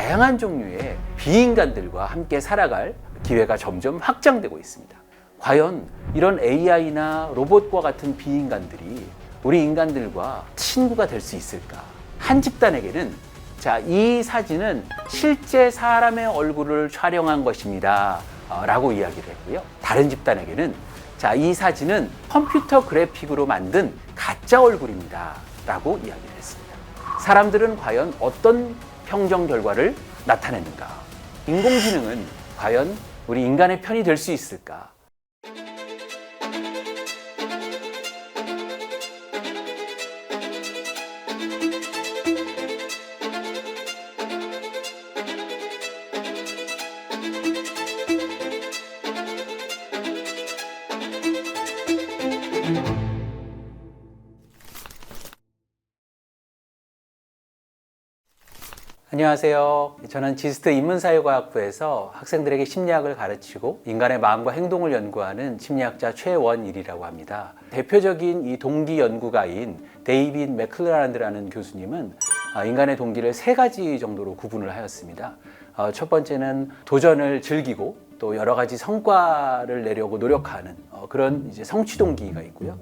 다양한 종류의 비인간들과 함께 살아갈 기회가 점점 확장되고 있습니다. 과연 이런 AI나 로봇과 같은 비인간들이 우리 인간들과 친구가 될 수 있을까? 한 집단에게는 이 사진은 실제 사람의 얼굴을 촬영한 것입니다 라고 이야기를 했고요. 다른 집단에게는 이 사진은 컴퓨터 그래픽으로 만든 가짜 얼굴입니다 라고 이야기를 했습니다. 사람들은 과연 어떤 평정 결과를 나타냈는가? 인공지능은 과연 우리 인간의 편이 될 수 있을까? 안녕하세요. 저는 지스트 인문사회과학부에서 학생들에게 심리학을 가르치고 인간의 마음과 행동을 연구하는 심리학자 최원일이라고 합니다. 대표적인 이 동기 연구가인 데이빗 맥클라란드라는 교수님은 인간의 동기를 3가지 정도로 구분을 하였습니다. 첫 번째는 도전을 즐기고 또 여러 가지 성과를 내려고 노력하는 그런 성취 동기가 있고요.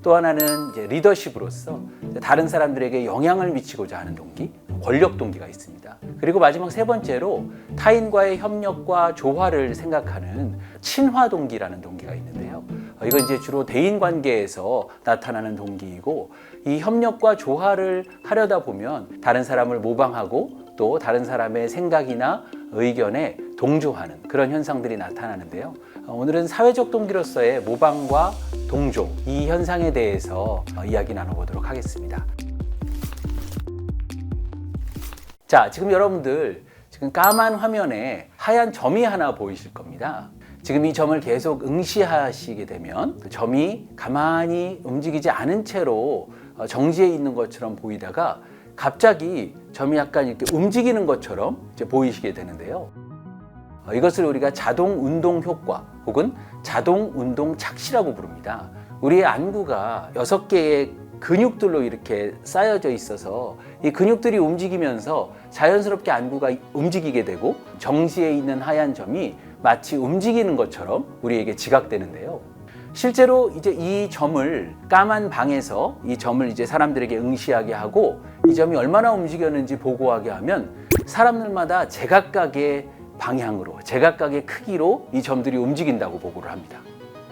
또 하나는 리더십으로서 다른 사람들에게 영향을 미치고자 하는 동기, 권력 동기가 있습니다. 그리고 마지막 3번째로 타인과의 협력과 조화를 생각하는 친화 동기라는 동기가 있는데요. 이건 주로 대인 관계에서 나타나는 동기이고, 이 협력과 조화를 하려다 보면 다른 사람을 모방하고 또 다른 사람의 생각이나 의견에 동조하는 그런 현상들이 나타나는데요. 오늘은 사회적 동기로서의 모방과 동조, 이 현상에 대해서 이야기 나눠보도록 하겠습니다. 지금 여러분들 까만 화면에 하얀 점이 하나 보이실 겁니다. 지금 이 점을 계속 응시하시게 되면 점이 가만히 움직이지 않은 채로 정지해 있는 것처럼 보이다가 갑자기 점이 약간 이렇게 움직이는 것처럼 보이시게 되는데요. 이것을 우리가 자동 운동 효과 혹은 자동 운동 착시라고 부릅니다. 우리의 안구가 6개의 근육들로 이렇게 쌓여져 있어서 이 근육들이 움직이면서 자연스럽게 안구가 움직이게 되고 정지해 있는 하얀 점이 마치 움직이는 것처럼 우리에게 지각되는데요. 실제로 이 점을 까만 방에서 이 점을 사람들에게 응시하게 하고 이 점이 얼마나 움직였는지 보고하게 하면 사람들마다 제각각의 방향으로, 제각각의 크기로 이 점들이 움직인다고 보고를 합니다.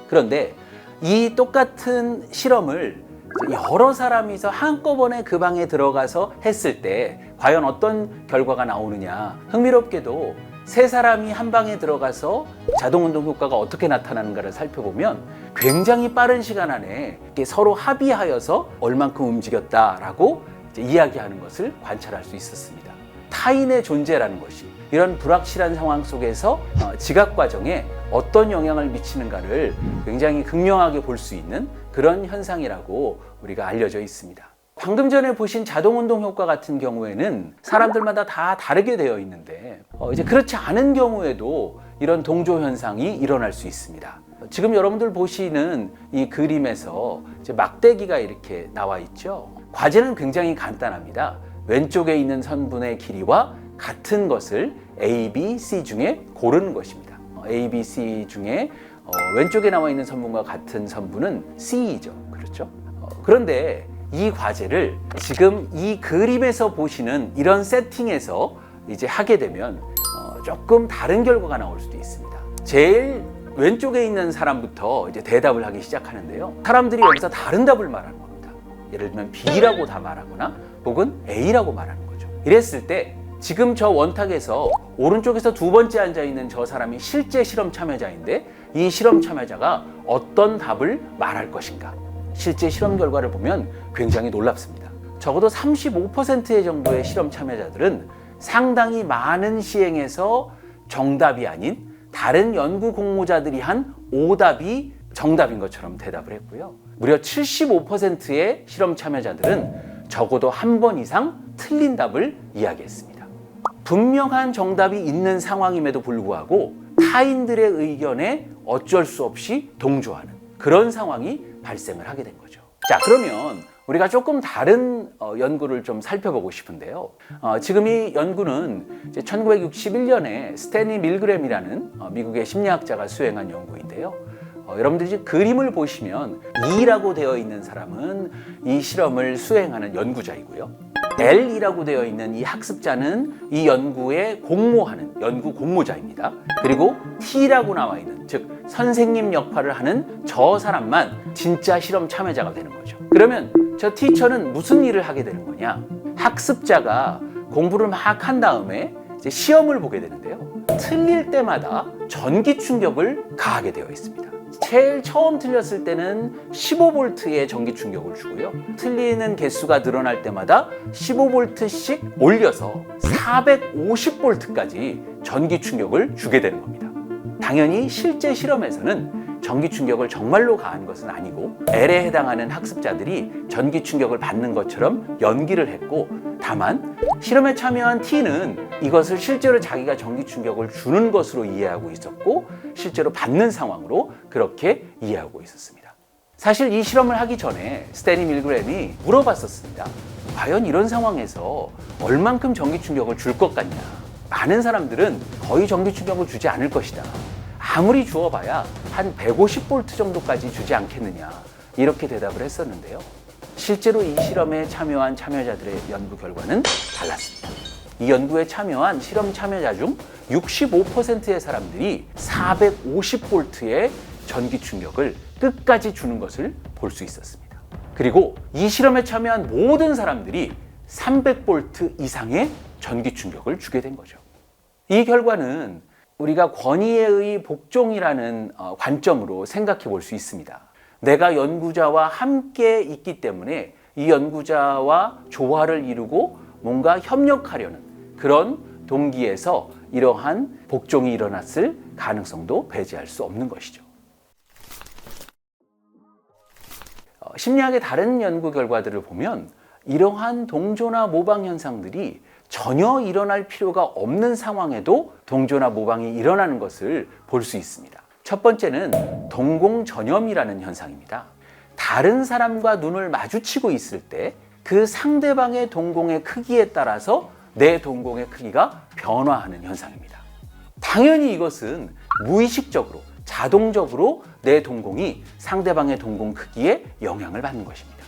그런데 이 똑같은 실험을 여러 사람이서 한꺼번에 그 방에 들어가서 했을 때 과연 어떤 결과가 나오느냐, 흥미롭게도 3사람이 한 방에 들어가서 자동운동 효과가 어떻게 나타나는가를 살펴보면 굉장히 빠른 시간 안에 서로 합의하여서 얼만큼 움직였다라고 이야기하는 것을 관찰할 수 있었습니다. 타인의 존재라는 것이 이런 불확실한 상황 속에서 지각 과정에 어떤 영향을 미치는가를 굉장히 극명하게 볼 수 있는 그런 현상이라고 우리가 알려져 있습니다. 방금 전에 보신 자동운동 효과 같은 경우에는 사람들마다 다 다르게 되어 있는데 그렇지 않은 경우에도 이런 동조 현상이 일어날 수 있습니다. 지금 여러분들 보시는 이 그림에서 막대기가 이렇게 나와 있죠. 과제는 굉장히 간단합니다. 왼쪽에 있는 선분의 길이와 같은 것을 A, B, C 중에 고르는 것입니다. A, B, C 중에 왼쪽에 나와 있는 선분과 같은 선분은 C이죠. 그렇죠? 그런데 이 과제를 지금 이 그림에서 보시는 이런 세팅에서 하게 되면 조금 다른 결과가 나올 수도 있습니다. 제일 왼쪽에 있는 사람부터 대답을 하기 시작하는데요. 사람들이 여기서 다른 답을 말하는 겁니다. 예를 들면 B라고 다 말하거나 혹은 A라고 말하는 거죠. 이랬을 때 지금 저 원탁에서 오른쪽에서 2번째 앉아있는 저 사람이 실제 실험 참여자인데 이 실험 참여자가 어떤 답을 말할 것인가? 실제 실험 결과를 보면 굉장히 놀랍습니다. 적어도 35% 정도의 실험 참여자들은 상당히 많은 시행에서 정답이 아닌 다른 연구 공모자들이 한 오답이 정답인 것처럼 대답을 했고요. 무려 75%의 실험 참여자들은 적어도 한 번 이상 틀린 답을 이야기했습니다. 분명한 정답이 있는 상황임에도 불구하고 타인들의 의견에 어쩔 수 없이 동조하는 그런 상황이 발생을 하게 된 거죠. 그러면 우리가 조금 다른 연구를 좀 살펴보고 싶은데요. 지금 이 연구는 이제 1961년에 스탠리 밀그램이라는 미국의 심리학자가 수행한 연구인데요. 여러분들이 지금 그림을 보시면 E라고 되어 있는 사람은 이 실험을 수행하는 연구자이고요. L이라고 되어 있는 이 학습자는 이 연구에 공모하는 연구 공모자입니다. 그리고 T라고 나와 있는, 즉 선생님 역할을 하는 저 사람만 진짜 실험 참여자가 되는 거죠. 그러면 저 티처는 무슨 일을 하게 되는 거냐? 학습자가 공부를 막 한 다음에 이제 시험을 보게 되는데요. 틀릴 때마다 전기 충격을 가하게 되어 있습니다. 제일 처음 틀렸을 때는 15V의 전기 충격을 주고요. 틀리는 개수가 늘어날 때마다 15V씩 올려서 450V까지 전기 충격을 주게 되는 겁니다. 당연히 실제 실험에서는 전기 충격을 정말로 가한 것은 아니고 L에 해당하는 학습자들이 전기 충격을 받는 것처럼 연기를 했고, 다만 실험에 참여한 T는 이것을 실제로 자기가 전기 충격을 주는 것으로 이해하고 있었고 실제로 받는 상황으로 그렇게 이해하고 있었습니다. 사실 이 실험을 하기 전에 스탠리 밀그램이 물어봤었습니다. 과연 이런 상황에서 얼만큼 전기 충격을 줄 것 같냐? 많은 사람들은 거의 전기 충격을 주지 않을 것이다. 아무리 주어봐야 한 150V 정도까지 주지 않겠느냐, 이렇게 대답을 했었는데요. 실제로 이 실험에 참여한 참여자들의 연구 결과는 달랐습니다. 이 연구에 참여한 실험 참여자 중 65%의 사람들이 450V의 전기 충격을 끝까지 주는 것을 볼 수 있었습니다. 그리고 이 실험에 참여한 모든 사람들이 300V 이상의 전기 충격을 주게 된 거죠. 이 결과는 우리가 권위에 복종이라는 관점으로 생각해 볼 수 있습니다. 내가 연구자와 함께 있기 때문에 이 연구자와 조화를 이루고 뭔가 협력하려는 그런 동기에서 이러한 복종이 일어났을 가능성도 배제할 수 없는 것이죠. 심리학의 다른 연구 결과들을 보면 이러한 동조나 모방 현상들이 전혀 일어날 필요가 없는 상황에도 동조나 모방이 일어나는 것을 볼 수 있습니다. 첫 번째는 동공전염이라는 현상입니다. 다른 사람과 눈을 마주치고 있을 때 그 상대방의 동공의 크기에 따라서 내 동공의 크기가 변화하는 현상입니다. 당연히 이것은 무의식적으로, 자동적으로 내 동공이 상대방의 동공 크기에 영향을 받는 것입니다.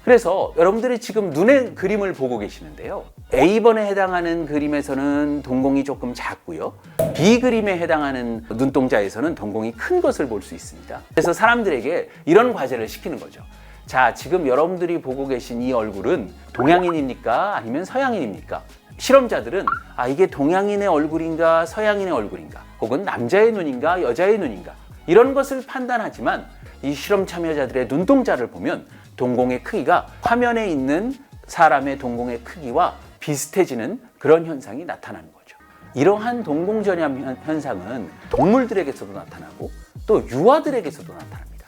그래서 여러분들이 지금 눈의 그림을 보고 계시는데요. A번에 해당하는 그림에서는 동공이 조금 작고요. B 그림에 해당하는 눈동자에서는 동공이 큰 것을 볼 수 있습니다. 그래서 사람들에게 이런 과제를 시키는 거죠. 자, 지금 여러분들이 보고 계신 이 얼굴은 동양인입니까? 아니면 서양인입니까? 실험자들은 이게 동양인의 얼굴인가 서양인의 얼굴인가, 혹은 남자의 눈인가 여자의 눈인가, 이런 것을 판단하지만 이 실험 참여자들의 눈동자를 보면 동공의 크기가 화면에 있는 사람의 동공의 크기와 비슷해지는 그런 현상이 나타나는 거죠. 이러한 동공전염 현상은 동물들에게서도 나타나고 또 유아들에게서도 나타납니다.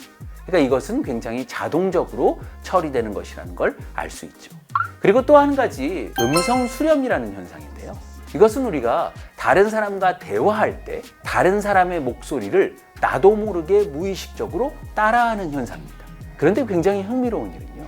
그러니까 이것은 굉장히 자동적으로 처리되는 것이라는 걸 알 수 있죠. 그리고 또 한 가지 음성 수렴이라는 현상인데요. 이것은 우리가 다른 사람과 대화할 때 다른 사람의 목소리를 나도 모르게 무의식적으로 따라하는 현상입니다. 그런데 굉장히 흥미로운 일은요,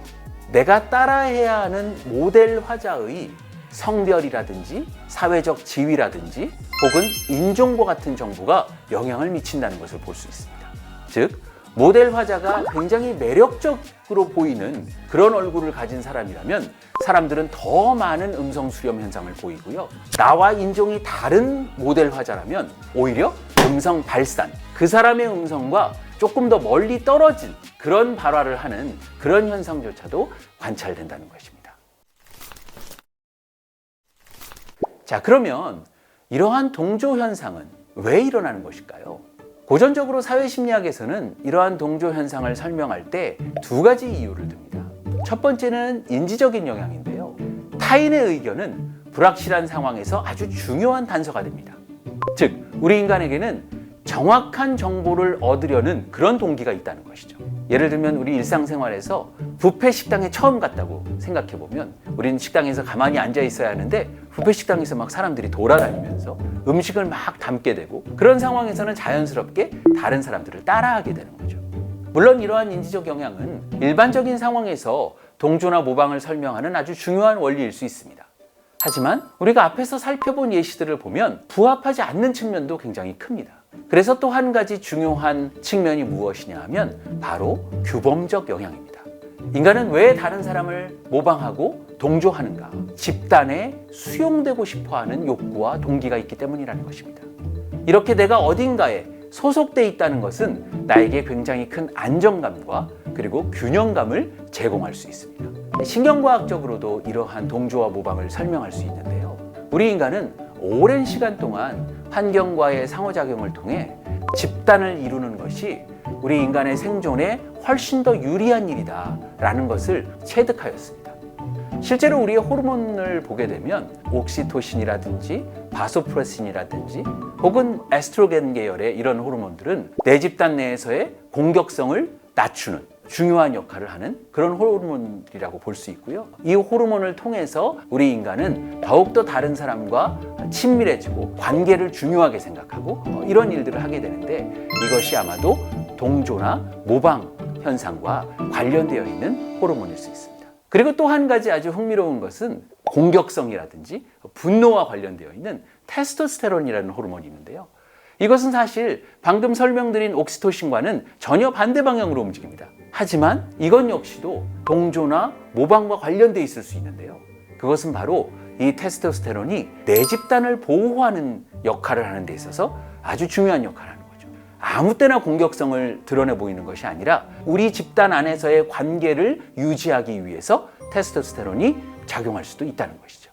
내가 따라해야 하는 모델 화자의 성별이라든지 사회적 지위라든지 혹은 인종과 같은 정보가 영향을 미친다는 것을 볼 수 있습니다. 즉, 모델 화자가 굉장히 매력적으로 보이는 그런 얼굴을 가진 사람이라면 사람들은 더 많은 음성 수렴 현상을 보이고요. 나와 인종이 다른 모델 화자라면 오히려 음성 발산, 그 사람의 음성과 조금 더 멀리 떨어진 그런 발화를 하는 그런 현상조차도 관찰된다는 것입니다. 자, 그러면 이러한 동조 현상은 왜 일어나는 것일까요? 고전적으로 사회심리학에서는 이러한 동조 현상을 설명할 때 두 가지 이유를 듭니다. 첫 번째는 인지적인 영향인데요. 타인의 의견은 불확실한 상황에서 아주 중요한 단서가 됩니다. 즉, 우리 인간에게는 정확한 정보를 얻으려는 그런 동기가 있다는 것이죠. 예를 들면 우리 일상생활에서 뷔페 식당에 처음 갔다고 생각해보면 우리는 식당에서 가만히 앉아 있어야 하는데 뷔페 식당에서 막 사람들이 돌아다니면서 음식을 막 담게 되고, 그런 상황에서는 자연스럽게 다른 사람들을 따라하게 되는 거죠. 물론 이러한 인지적 영향은 일반적인 상황에서 동조나 모방을 설명하는 아주 중요한 원리일 수 있습니다. 하지만 우리가 앞에서 살펴본 예시들을 보면 부합하지 않는 측면도 굉장히 큽니다. 그래서 또 한 가지 중요한 측면이 무엇이냐 하면 바로 규범적 영향입니다. 인간은 왜 다른 사람을 모방하고 동조하는가? 집단에 수용되고 싶어하는 욕구와 동기가 있기 때문이라는 것입니다. 이렇게 내가 어딘가에 소속돼 있다는 것은 나에게 굉장히 큰 안정감과 그리고 균형감을 제공할 수 있습니다. 신경과학적으로도 이러한 동조와 모방을 설명할 수 있는데요. 우리 인간은 오랜 시간 동안 환경과의 상호작용을 통해 집단을 이루는 것이 우리 인간의 생존에 훨씬 더 유리한 일이다라는 것을 체득하였습니다. 실제로 우리의 호르몬을 보게 되면 옥시토신이라든지 바소프레신이라든지 혹은 에스트로겐 계열의 이런 호르몬들은 내 집단 내에서의 공격성을 낮추는 중요한 역할을 하는 그런 호르몬이라고 볼 수 있고요. 이 호르몬을 통해서 우리 인간은 더욱더 다른 사람과 친밀해지고 관계를 중요하게 생각하고 이런 일들을 하게 되는데 이것이 아마도 동조나 모방 현상과 관련되어 있는 호르몬일 수 있습니다. 그리고 또 한 가지 아주 흥미로운 것은 공격성이라든지 분노와 관련되어 있는 테스토스테론이라는 호르몬이 있는데요. 이것은 사실 방금 설명드린 옥시토신과는 전혀 반대 방향으로 움직입니다. 하지만 이건 역시도 동조나 모방과 관련되어 있을 수 있는데요. 그것은 바로 이 테스토스테론이 내 집단을 보호하는 역할을 하는 데 있어서 아주 중요한 역할을 하는 거죠. 아무 때나 공격성을 드러내 보이는 것이 아니라 우리 집단 안에서의 관계를 유지하기 위해서 테스토스테론이 작용할 수도 있다는 것이죠.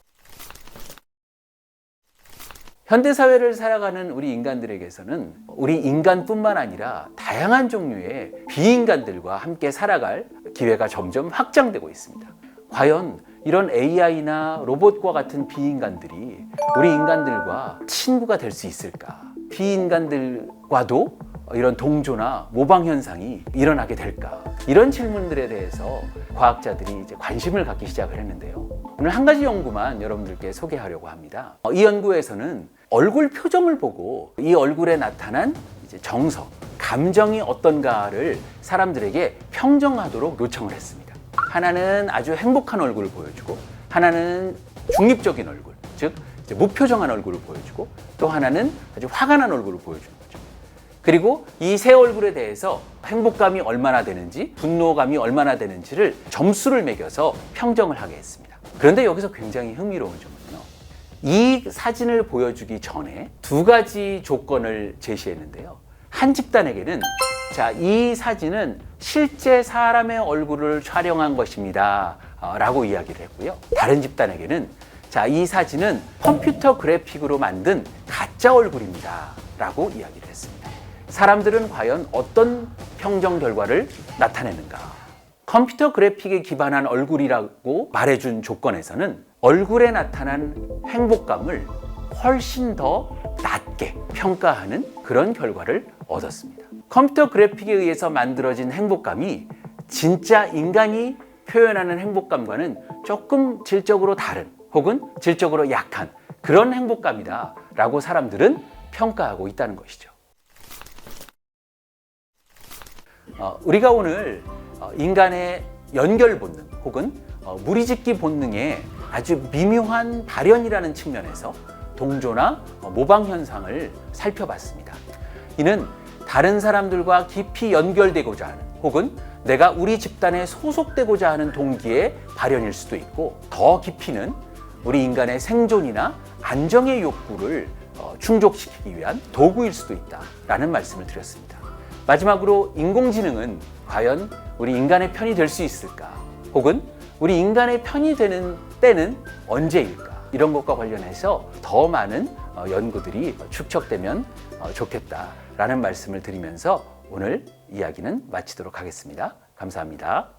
현대사회를 살아가는 우리 인간들에게서는 우리 인간뿐만 아니라 다양한 종류의 비인간들과 함께 살아갈 기회가 점점 확장되고 있습니다. 과연 이런 AI나 로봇과 같은 비인간들이 우리 인간들과 친구가 될 수 있을까? 비인간들과도 이런 동조나 모방 현상이 일어나게 될까? 이런 질문들에 대해서 과학자들이 이제 관심을 갖기 시작을 했는데요. 오늘 한 가지 연구만 여러분들께 소개하려고 합니다. 이 연구에서는 얼굴 표정을 보고 이 얼굴에 나타난 이제 정서, 감정이 어떤가를 사람들에게 평정하도록 요청을 했습니다. 하나는 아주 행복한 얼굴을 보여주고, 하나는 중립적인 얼굴, 즉 이제 무표정한 얼굴을 보여주고, 또 하나는 아주 화가 난 얼굴을 보여주는 거죠. 그리고 이 세 얼굴에 대해서 행복감이 얼마나 되는지, 분노감이 얼마나 되는지를 점수를 매겨서 평정을 하게 했습니다. 그런데 여기서 굉장히 흥미로운 점은요. 이 사진을 보여주기 전에 두 가지 조건을 제시했는데요. 한 집단에게는 자, 이 사진은 실제 사람의 얼굴을 촬영한 것입니다 라고 이야기를 했고요. 다른 집단에게는 자, 이 사진은 컴퓨터 그래픽으로 만든 가짜 얼굴입니다 라고 이야기를 했습니다. 사람들은 과연 어떤 평정 결과를 나타내는가? 컴퓨터 그래픽에 기반한 얼굴이라고 말해준 조건에서는 얼굴에 나타난 행복감을 훨씬 더 낮게 평가하는 그런 결과를 얻었습니다. 컴퓨터 그래픽에 의해서 만들어진 행복감이 진짜 인간이 표현하는 행복감과는 조금 질적으로 다른 혹은 질적으로 약한 그런 행복감이다 라고 사람들은 평가하고 있다는 것이죠. 우리가 오늘 인간의 연결 본능 혹은 무리짓기 본능의 아주 미묘한 발현이라는 측면에서 동조나 모방 현상을 살펴봤습니다. 이는 다른 사람들과 깊이 연결되고자 하는 혹은 내가 우리 집단에 소속되고자 하는 동기의 발현일 수도 있고 더 깊이는 우리 인간의 생존이나 안정의 욕구를 충족시키기 위한 도구일 수도 있다라는 말씀을 드렸습니다. 마지막으로 인공지능은 과연 우리 인간의 편이 될 수 있을까? 혹은 우리 인간의 편이 되는 때는 언제일까? 이런 것과 관련해서 더 많은 연구들이 축적되면 좋겠다라는 말씀을 드리면서 오늘 이야기는 마치도록 하겠습니다. 감사합니다.